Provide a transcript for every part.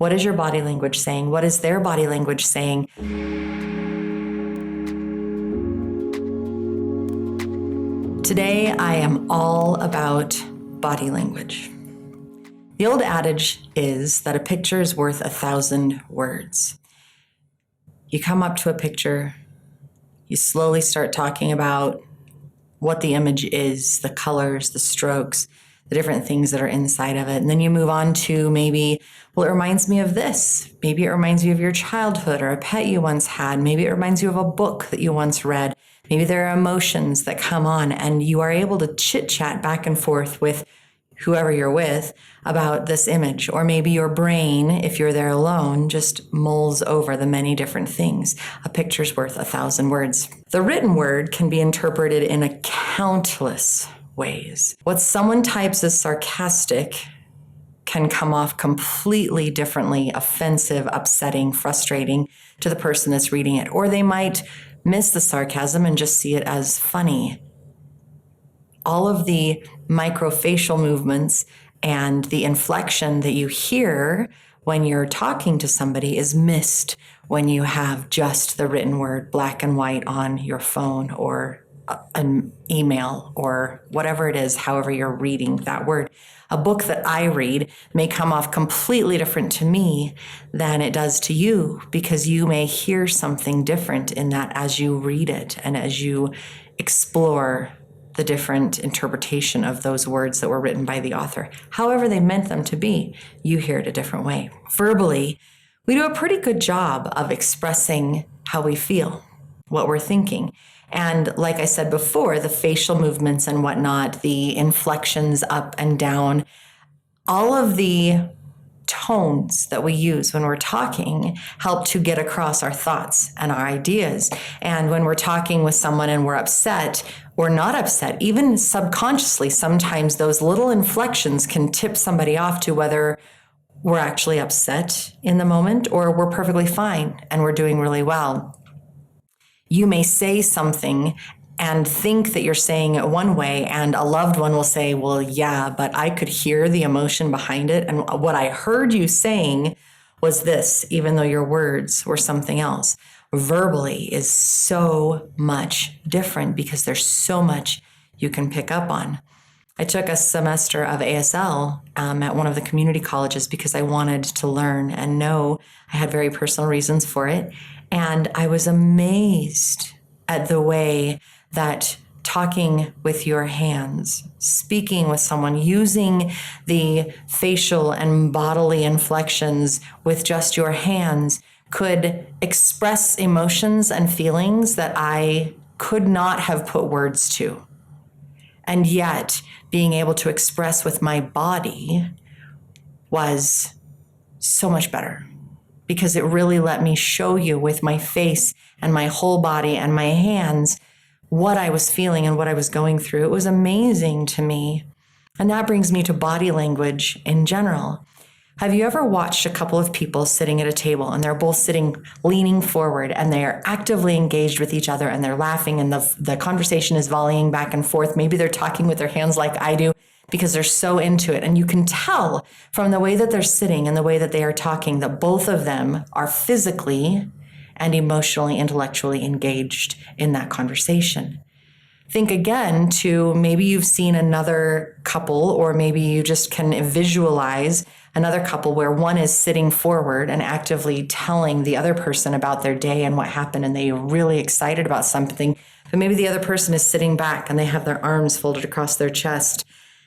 What is your body language saying? What is their body language saying? Today, I am all about body language. The old adage is that a picture is worth 1,000 words. You come up to a picture, you slowly start talking about what the image is, the colors, the strokes, the different things that are inside of it. And then you move on to maybe, well, it reminds me of this. Maybe it reminds you of your childhood or a pet you once had. Maybe it reminds you of a book that you once read. Maybe there are emotions that come on and you are able to chit chat back and forth with whoever you're with about this image. Or maybe your brain, if you're there alone, just mulls over the many different things. A picture's worth 1,000 words. The written word can be interpreted in a countless ways. What someone types as sarcastic can come off completely differently, offensive, upsetting, frustrating to the person that's reading it. Or they might miss the sarcasm and just see it as funny. All of the microfacial movements and the inflection that you hear when you're talking to somebody is missed when you have just the written word black and white on your phone or an email or whatever it is, however you're reading that word. A book that I read may come off completely different to me than it does to you, because you may hear something different in that as you read it and as you explore the different interpretation of those words that were written by the author. However they meant them to be, you hear it a different way. Verbally, we do a pretty good job of expressing how we feel, what we're thinking. And like I said before, the facial movements and whatnot, the inflections up and down, all of the tones that we use when we're talking help to get across our thoughts and our ideas. And when we're talking with someone and we're upset or not upset, even subconsciously, sometimes those little inflections can tip somebody off to whether we're actually upset in the moment or we're perfectly fine and we're doing really well. You may say something and think that you're saying it one way, and a loved one will say, well, yeah, but I could hear the emotion behind it. And what I heard you saying was this, even though your words were something else. Verbally is so much different because there's so much you can pick up on. I took a semester of ASL at one of the community colleges because I wanted to learn and know. I had very personal reasons for it. And I was amazed at the way that talking with your hands, speaking with someone, using the facial and bodily inflections with just your hands could express emotions and feelings that I could not have put words to. And yet, being able to express with my body was so much better, because it really let me show you with my face and my whole body and my hands what I was feeling and what I was going through. It was amazing to me. And that brings me to body language in general. Have you ever watched a couple of people sitting at a table and they're both sitting, leaning forward, and they are actively engaged with each other and they're laughing and the conversation is volleying back and forth? Maybe they're talking with their hands like I do because they're so into it. And you can tell from the way that they're sitting and the way that they are talking that both of them are physically and emotionally, intellectually engaged in that conversation. Think again to maybe you've seen another couple, or maybe you just can visualize another couple where one is sitting forward and actively telling the other person about their day and what happened, and they're really excited about something. But maybe the other person is sitting back and they have their arms folded across their chest.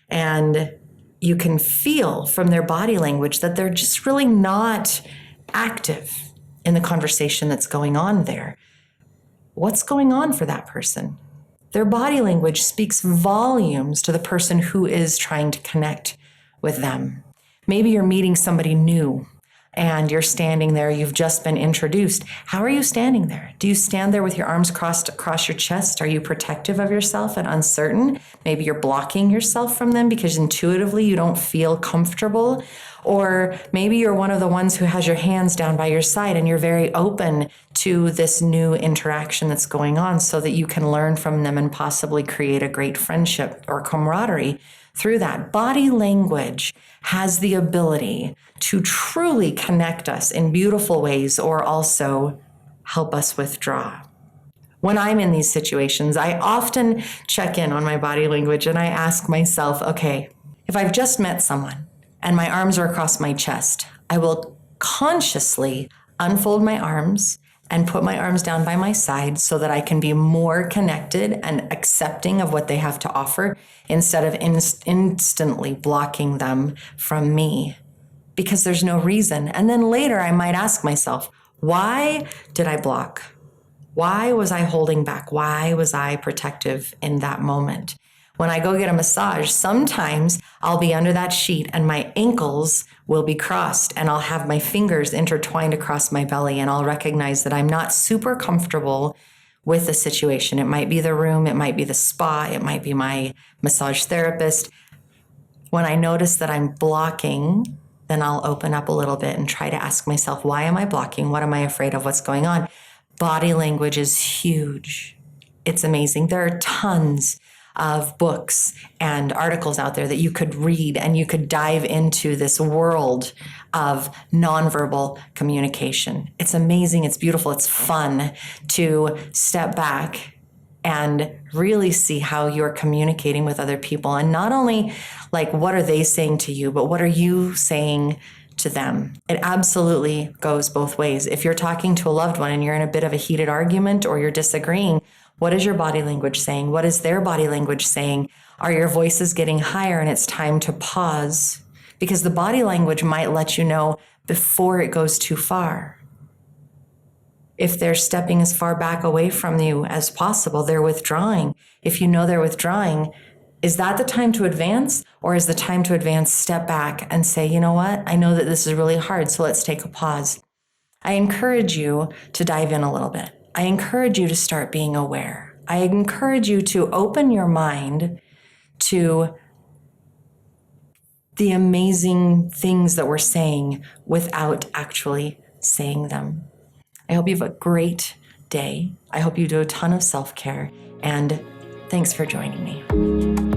And you can feel from their body language that they're just really not active in the conversation that's going on there. What's going on for that person? Their body language speaks volumes to the person who is trying to connect with them. Maybe you're meeting somebody new and you're standing there, you've just been introduced. How are you standing there? Do you stand there with your arms crossed across your chest? Are you protective of yourself and uncertain? Maybe you're blocking yourself from them because intuitively you don't feel comfortable. Or maybe you're one of the ones who has your hands down by your side and you're very open to this new interaction that's going on so that you can learn from them and possibly create a great friendship or camaraderie through that. Body language has the ability to truly connect us in beautiful ways or also help us withdraw. When I'm in these situations, I often check in on my body language and I ask myself, okay, if I've just met someone and my arms are across my chest, I will consciously unfold my arms and put my arms down by my side so that I can be more connected and accepting of what they have to offer instead of instantly blocking them from me because there's no reason. And then later I might ask myself, why did I block? Why was I holding back? Why was I protective in that moment? When I go get a massage, sometimes I'll be under that sheet and my ankles will be crossed and I'll have my fingers intertwined across my belly and I'll recognize that I'm not super comfortable with the situation. It might be the room, it might be the spa, it might be my massage therapist. When I notice that I'm blocking, then I'll open up a little bit and try to ask myself, why am I blocking? What am I afraid of? What's going on? Body language is huge. It's amazing. There are tons of books and articles out there that you could read and you could dive into this world of nonverbal communication. It's amazing. It's beautiful. It's fun to step back and really see how you're communicating with other people. And not only like, what are they saying to you, but what are you saying to them? It absolutely goes both ways. If you're talking to a loved one and you're in a bit of a heated argument or you're disagreeing, what is your body language saying? What is their body language saying? Are your voices getting higher and it's time to pause? Because the body language might let you know before it goes too far. If they're stepping as far back away from you as possible, they're withdrawing. If you know they're withdrawing, is that the time to advance, or is the time to advance, step back and say, you know what? I know that this is really hard, so let's take a pause. I encourage you to dive in a little bit. I encourage you to start being aware. I encourage you to open your mind to the amazing things that we're saying without actually saying them. I hope you have a great day. I hope you do a ton of self-care, and thanks for joining me.